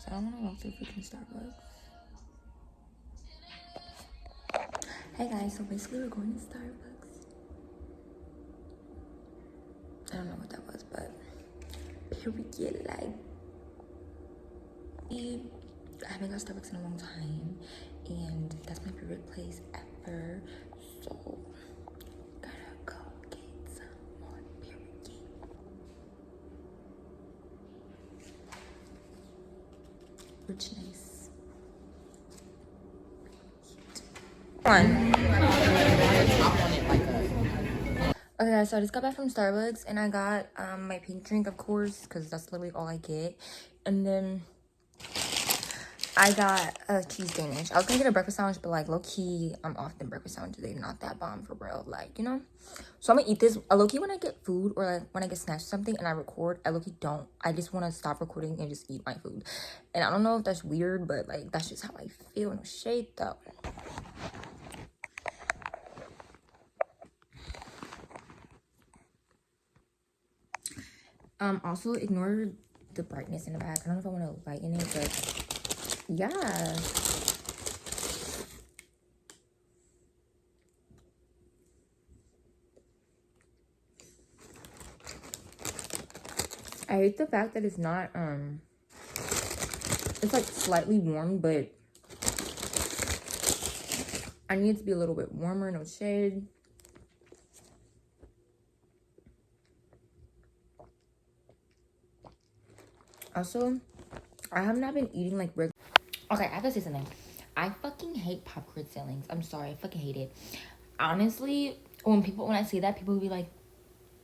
So I don't want to walk through freaking Starbucks. Hey guys, so basically we're going to Starbucks. I don't know what that was, but period, like, I haven't got Starbucks in a long time, and that's my favorite place ever. So gotta go get some more period. Richness. One. Okay guys, so I just got back from Starbucks and I got my pink drink, of course, because that's literally all I get. And then I got a cheese Danish. I was gonna get a breakfast sandwich, but like low-key, I'm often breakfast sandwiches, they're not that bomb for real, like, you know. So I'm gonna eat this. Low-key, when I get food or like when I get snacks or something and I record, I low-key don't. I just want to stop recording and just eat my food. And I don't know if that's weird, but like that's just how I feel. No shade though. Also ignore the brightness in the back. I don't know if I want to lighten it, but yeah. I hate the fact that it's not it's like slightly warm, but I need it to be a little bit warmer. No shade. Also, I have not been eating like regular. Okay, I have to say something. I fucking hate popcorn ceilings. I'm sorry, I fucking hate it. Honestly, when I say that, people will be like,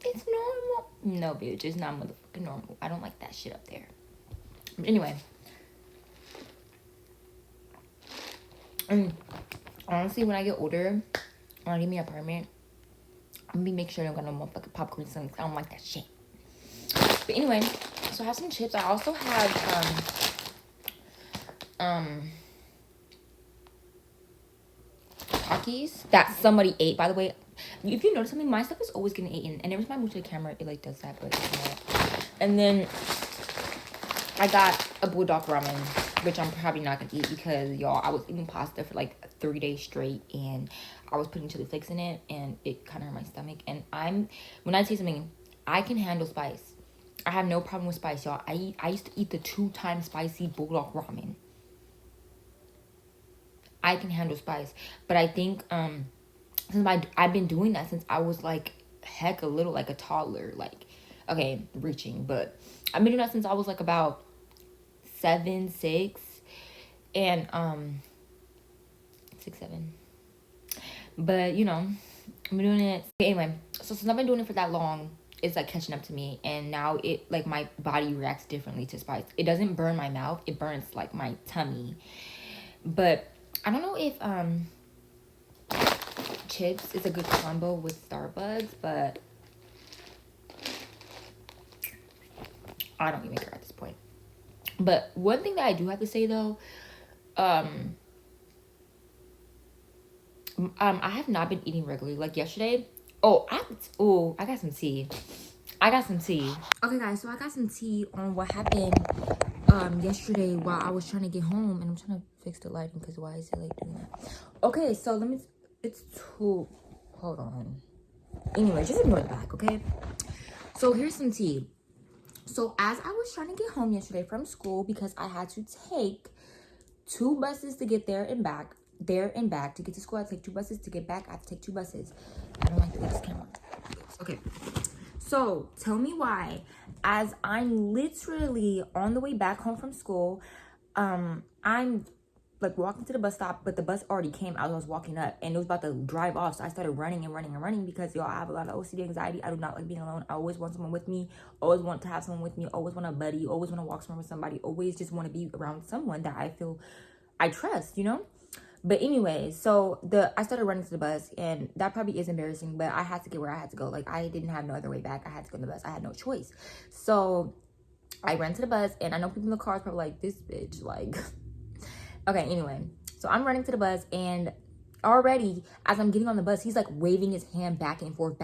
it's normal. No, bitch, it's not motherfucking normal. I don't like that shit up there. But anyway. Honestly, when I get older, when I get me an apartment, I'm gonna be making sure I don't got no motherfucking popcorn ceilings. I don't like that shit. But anyway, so I have some chips. I also have Takis that somebody ate, by the way. If you notice something, my stuff is always getting eaten, and every time I move to the camera, it like does that. But and then I got a bulldog ramen, which I'm probably not gonna eat because y'all, I was eating pasta for like 3 days straight, and I was putting chili flakes in it, and it kind of hurt my stomach. And when I say something, I can handle spice. I have no problem with spice, y'all. I used to eat the 2-time spicy bulldog ramen. I can handle spice, but I think since I've been doing that since I was like heck a little, like a toddler, like, okay, reaching, but I've been doing that since I was like about 7, 6, and 6, 7. But you know, I've been doing it anyway. So since I've been doing it for that long, it's like catching up to me, and now it like my body reacts differently to spice. It doesn't burn my mouth; it burns like my tummy. But I don't know if chips is a good combo with Starbucks, but I don't even care at this point. But one thing that I do have to say though, I have not been eating regularly. Like yesterday, I got some tea. Okay guys, so I got some tea on what happened yesterday while I was trying to get home, and I'm trying to fix the lighting because why is it like doing that? Okay, so hold on. Anyway, just ignore the back, okay? So here's some tea. So as I was trying to get home yesterday from school, because I had to take 2 buses to get there and back to get to school. I take 2 buses to get back. I have to take 2 buses. I don't like the way this camera. Okay. So tell me why, as I'm literally on the way back home from school, I'm like walking to the bus stop, but the bus already came as I was walking up, and it was about to drive off. So I started running because y'all, I have a lot of OCD anxiety. I do not like being alone. I always want someone with me, always want to have someone with me, always want a buddy, always want to walk somewhere with somebody, always just want to be around someone that I feel I trust, you know. But anyway, so I started running to the bus, and that probably is embarrassing, but I had to get where I had to go. Like, I didn't have no other way back. I had to go to the bus. I had no choice. So I ran to the bus, and I know people in the car are probably like, this bitch, like. Okay, anyway, so I'm running to the bus, and already as I'm getting on the bus, he's like waving his hand back and forth,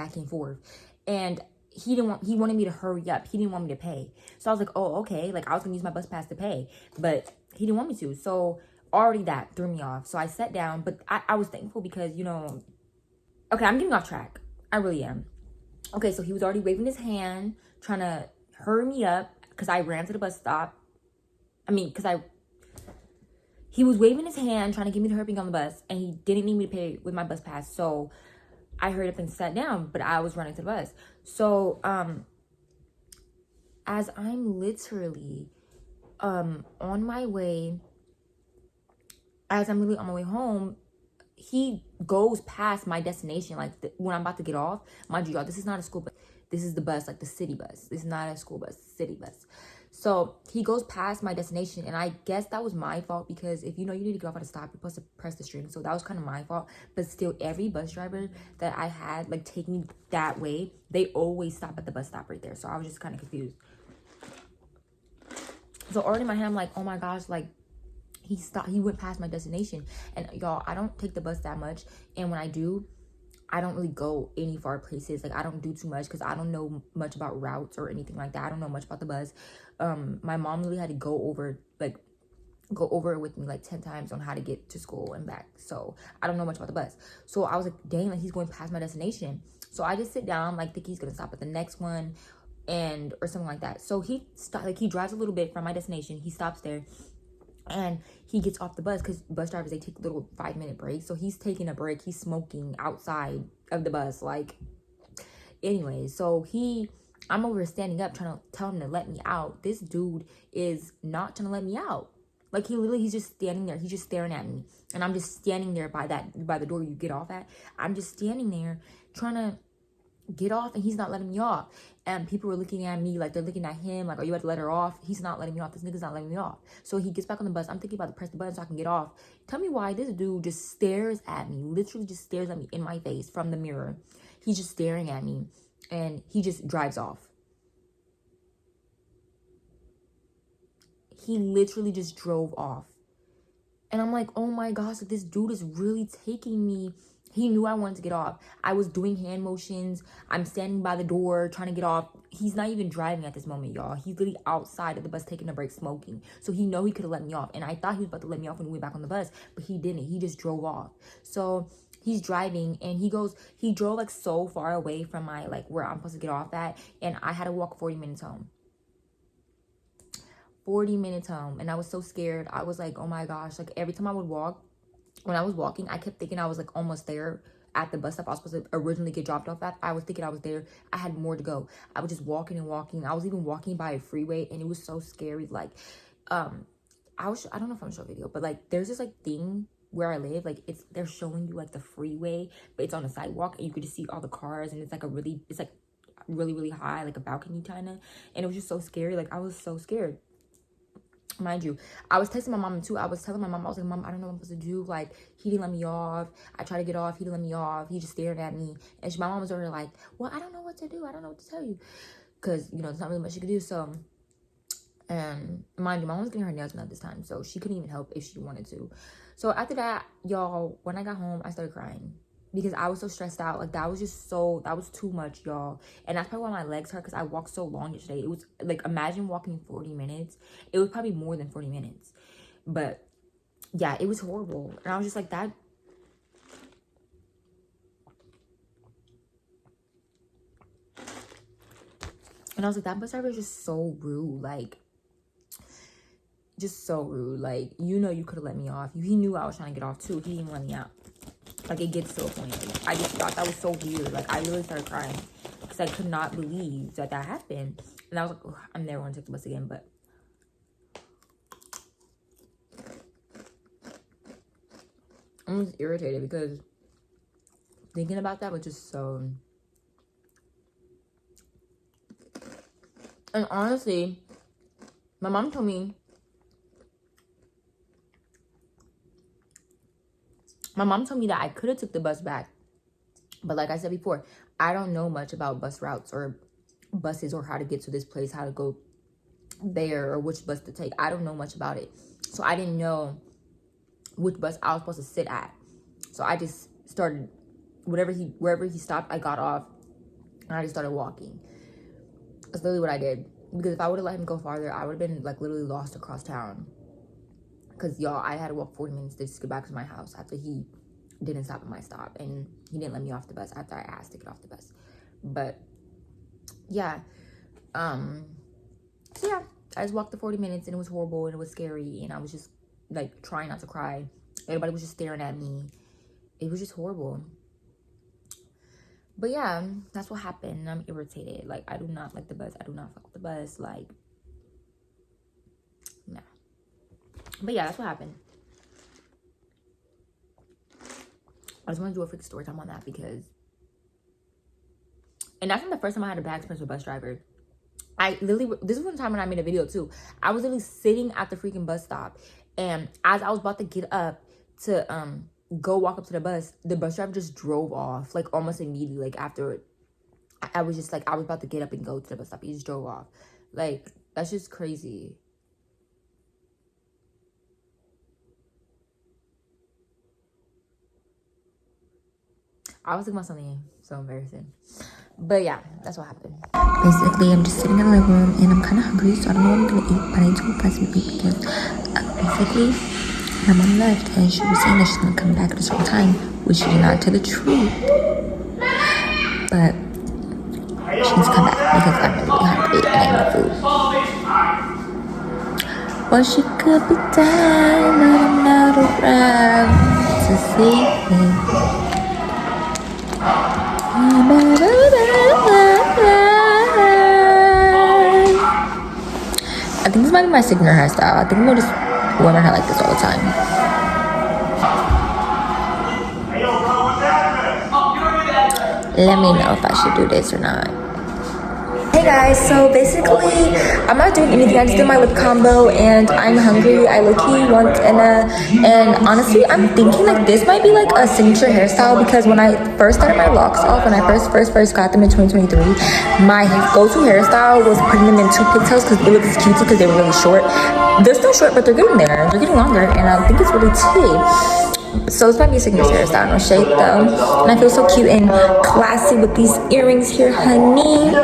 and he wanted me to hurry up. He didn't want me to pay. So I was like, oh, okay. Like, I was gonna use my bus pass to pay, but he didn't want me to. So already that threw me off. So I sat down, but I was thankful because, you know, okay, I'm getting off track. I really am. Okay, so he was already waving his hand, trying to hurry me up because I ran to the bus stop. He was waving his hand, trying to get me to hurry on the bus, and he didn't need me to pay with my bus pass. So I hurried up and sat down, but I was running to the bus. So, as I'm literally, on my way, as I'm literally on my way home, he goes past my destination. Like, when I'm about to get off, mind you, y'all, this is not a school bus. This is the bus, like the city bus. This is not a school bus, city bus. So he goes past my destination, and I guess that was my fault because if you know you need to get off at a stop, you're supposed to press the string. So that was kind of my fault. But still, every bus driver that I had, like, take me that way, they always stop at the bus stop right there. So I was just kind of confused. So already in my head, I'm like, oh my gosh, like, he went past my destination. And y'all, I don't take the bus that much, and when I do, I don't really go any far places. Like, I don't do too much because I don't know much about routes or anything like that. I don't know much about the bus. My mom really had to go over it with me like 10 times on how to get to school and back. So I don't know much about the bus. So I was like, dang, like, he's going past my destination. So I just sit down, like, think he's gonna stop at the next one or something like that. So he drives a little bit from my destination. He stops there. And he gets off the bus because bus drivers, they take little 5-minute breaks. So he's taking a break. He's smoking outside of the bus. Like, anyway, so I'm over standing up trying to tell him to let me out. This dude is not trying to let me out. Like, he's just standing there. He's just staring at me. And I'm just standing there by the door you get off at. I'm just standing there trying to get off, and he's not letting me off. And people were looking at me like they're looking at him like, are you about to let her off? He's not letting me off. This nigga's not letting me off. So he gets back on the bus. I'm thinking about to press the button so I can get off. Tell me why this dude just stares at me, literally just stares at me in my face from the mirror. He's just staring at me, and he just drives off. He literally just drove off. And I'm like, oh my gosh, like, this dude is really taking me. He knew I wanted to get off. I was doing hand motions. I'm standing by the door trying to get off. He's not even driving at this moment, y'all. He's literally outside of the bus taking a break smoking. So he know he could have let me off. And I thought he was about to let me off when we went back on the bus. But he didn't. He just drove off. So he's driving, and he drove like so far away from my, like, where I'm supposed to get off at. And I had to walk 40 minutes home. 40 minutes home. And I was so scared. I was like, oh my gosh. Like, every time I would walk, when I was walking, I kept thinking I was like almost there at the bus stop I was supposed to originally get dropped off at. I was thinking I was there. I had more to go. I was just walking and walking. I was even walking by a freeway, and it was so scary. Like, I don't know if I'm showing a video, but like, there's this like thing where I live, like, they're showing you like the freeway, but it's on a sidewalk, and you could just see all the cars, and it's like really, really high, like a balcony kind of, and it was just so scary. Like, I was so scared. Mind you, I was texting my mom too. I was telling my mom, I was like, Mom, I don't know what I'm supposed to do. Like, he didn't let me off. I tried to get off. He didn't let me off. He just stared at me. And my mom was over like, well, I don't know what to do. I don't know what to tell you. Because, you know, there's not really much she could do. So, and mind you, my mom was getting her nails done at this time. So she couldn't even help if she wanted to. So after that, y'all, when I got home, I started crying. Because I was so stressed out. Like, that was too much, y'all. And that's probably why my legs hurt, because I walked so long yesterday. It was like, imagine walking 40 minutes. It was probably more than 40 minutes. But yeah, it was horrible. And I was just like, that. And I was like, that bus driver is just so rude. Like, just so rude. Like, you know, you could have let me off. He knew I was trying to get off too. He didn't even let me out. Like, it gets to a point. Like, I just thought that was so weird. Like, I literally started crying because I could not believe that happened. And I was like, oh, I'm never going to take the bus again. But I'm just irritated because thinking about that was just so. And honestly, my mom told me. My mom told me that I could have took the bus back. But like I said before, I don't know much about bus routes or buses or how to get to this place, how to go there, or which bus to take. I don't know much about it. So I didn't know which bus I was supposed to sit at. So I just started, wherever he stopped, I got off and I just started walking. That's literally what I did. Because if I would have let him go farther, I would have been like literally lost across town. Because y'all, I had to walk 40 minutes to just get back to my house after he didn't stop at my stop. And he didn't let me off the bus after I asked to get off the bus. But yeah. So yeah, I just walked the 40 minutes and it was horrible and it was scary. And I was just like trying not to cry. Everybody was just staring at me. It was just horrible. But yeah, that's what happened. I'm irritated. Like, I do not like the bus. I do not fuck with the bus. Like, nah. But yeah, that's what happened. I just want to do a freak story time on that because... And that's not the first time I had a bad experience with a bus driver. I literally... This was one time when I made a video too. I was literally sitting at the freaking bus stop. And as I was about to get up to go walk up to the bus driver just drove off. Like, almost immediately. Like, after... I was just like... I was about to get up and go to the bus stop. He just drove off. Like, that's just crazy. I was thinking about something so embarrassing. But yeah, that's what happened. Basically, I'm just sitting in the living room and I'm kind of hungry, so I don't know what I'm going to eat. But I need to go buy some food because basically, my mom left and she was saying that she's going to come back at a certain time, which she did not tell the truth. But she needs to come back because I'm really hungry and I need food. Well, she could be down, but I'm not around to see me. I think this might be my signature hairstyle. I think I'm gonna just wear my hair like this all the time. Let me know if I should do this or not. Hey guys, so basically I'm not doing anything. I just did my lip combo and I'm hungry. I low-key want and honestly I'm thinking like this might be like a signature hairstyle because when I first started my locks off, when I first got them in 2023, my go-to hairstyle was putting them in 2 pigtails because it looks cute because they were really short. They're still short, but they're getting there. They're getting longer and I think it's really tea. So this might be a signature hairstyle, no shade though. And I feel so cute and classy with these earrings here, honey.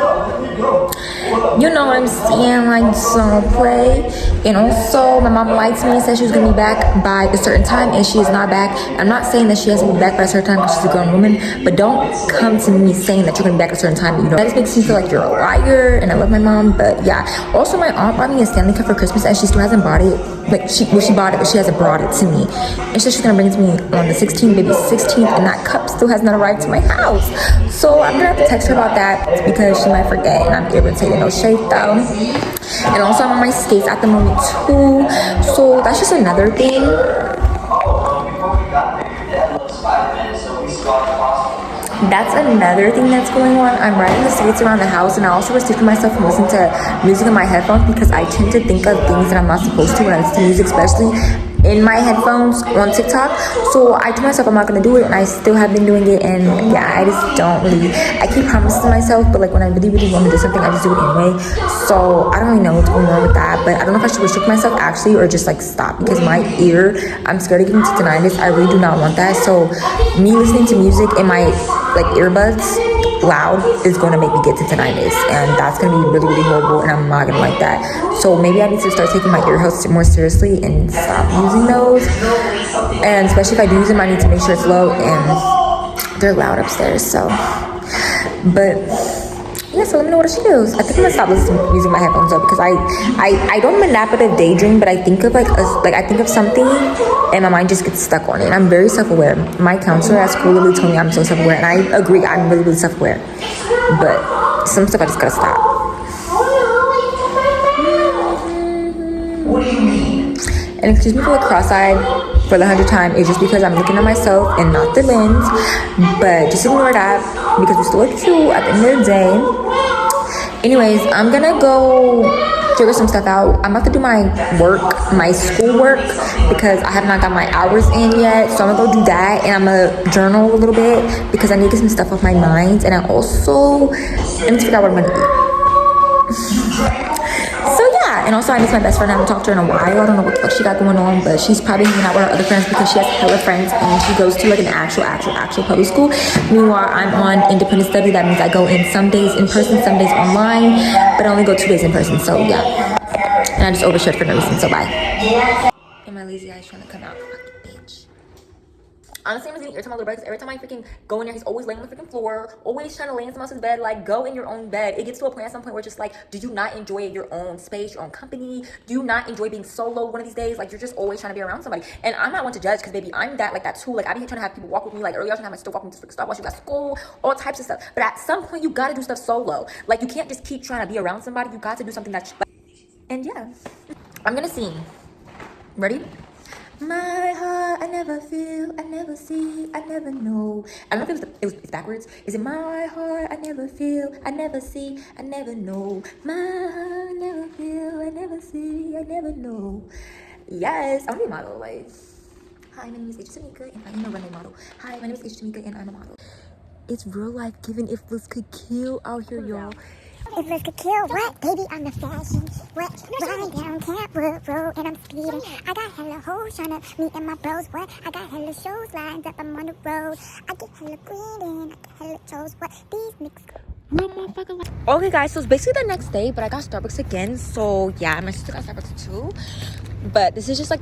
You know what I'm saying, like, don't play. And also, my mom lied to me and said she was going to be back by a certain time, and she is not back. I'm not saying that she has to be back by a certain time because she's a grown woman, but don't come to me saying that you're going to be back at a certain time. You know, that just makes me feel like you're a liar, and I love my mom, but yeah. Also, my aunt bought me a Stanley Cup for Christmas, and she still hasn't bought it. Like, she bought it, but she hasn't brought it to me. And she said she's going to bring it to me on the 16th, maybe 16th, and that cup still has not arrived to my house. So I'm going to have to text her about that because she might forget, and I'm irritated. No shade though. And also I'm on my skates at the moment too, so that's just another thing. That's another thing that's going on. I'm riding the skates around the house, and I also restricted myself from listening to music in my headphones because I tend to think of things that I'm not supposed to when I listen to music, especially in my headphones on TikTok. So I told myself I'm not gonna do it, and I still have been doing it. And yeah, I just don't really, I keep promising myself, but like when I really want to do something, I just do it anyway. So I don't really know what's going on with that, but I don't know if I should restrict myself actually or just like stop, because my ear, I'm scared of getting tinnitus. I really do not want that. So me listening to music in my like earbuds loud is going to make me get tinnitus, and that's going to be really, really horrible, and I'm not going to like that. So maybe I need to start taking my ear health more seriously and stop using those. And especially if I do use them, I need to make sure it's low, and they're loud upstairs. So, but yeah, so let me know what I should do. I think I'm gonna stop using my headphones though, because I don't manipulative daydream, but I think of I think of something and my mind just gets stuck on it. And I'm very self-aware. My counselor at school literally told me I'm so self-aware, and I agree, I'm really, really self-aware. But some stuff I just gotta stop. What do you mean? And excuse me for the cross-eyed for the 100th time. It's just because I'm looking at myself and not the lens. But just ignore that because we still look cute at the end of the day. Anyways, I'm gonna go figure some stuff out. I'm about to do my work, my school work, because I have not got my hours in yet. So I'm gonna go do that, and I'm gonna journal a little bit because I need to get some stuff off my mind. And I also need to figure out what I'm gonna eat. So yeah, yeah, and also I miss my best friend. I haven't talked to her in a while. I don't know what the fuck she got going on, but she's probably hanging out with her other friends because she has hella friends and she goes to like an actual public school. Meanwhile, I'm on independent study. That means I go in some days in person, some days online, but I only go 2 days in person. So yeah, and I just overshared for no reason. So bye. And my lazy guy's trying to come out. Fucking bitch. Honestly, I'm just getting irritated my little brother because every time I freaking go in there, he's always laying on the freaking floor, always trying to lay in someone else's bed. Like, go in your own bed. It gets to a point at some point where it's just like, do you not enjoy your own space, your own company? Do you not enjoy being solo one of these days? Like, you're just always trying to be around somebody. And I'm not one to judge because, baby, I'm that like that too. Like, I be trying to have people walk with me. Like, earlier I was trying to have my sister walk with me to freaking stop while she was at school, all types of stuff. But at some point, you gotta do stuff solo. Like, you can't just keep trying to be around somebody. You got to do something that's like, and yeah, I'm gonna sing. Ready? My heart, I never feel, I never see, I never know. I don't know if it's backwards. Is it my heart, I never feel, I never see, I never know. My heart, I never feel, I never see, I never know. Yes, I want to be a model. Like, hi, my name is Tamika, and I'm a runway model. Hi, my name is Tamika, and I'm a model. It's real life giving if this could kill out here, y'all. If this could kill, what? Baby, I'm the fashion. What? Riding down Camp Road and I'm speeding. I got hella hoes trying to meet and my bros. What? I got hella shows lined up, I'm on the road. I get hella greeting, I get hella chose. What? These niggas. Real motherfucker. Like, okay, guys, so it's basically the next day, but I got Starbucks again. So yeah, my sister got Starbucks too. But this is just like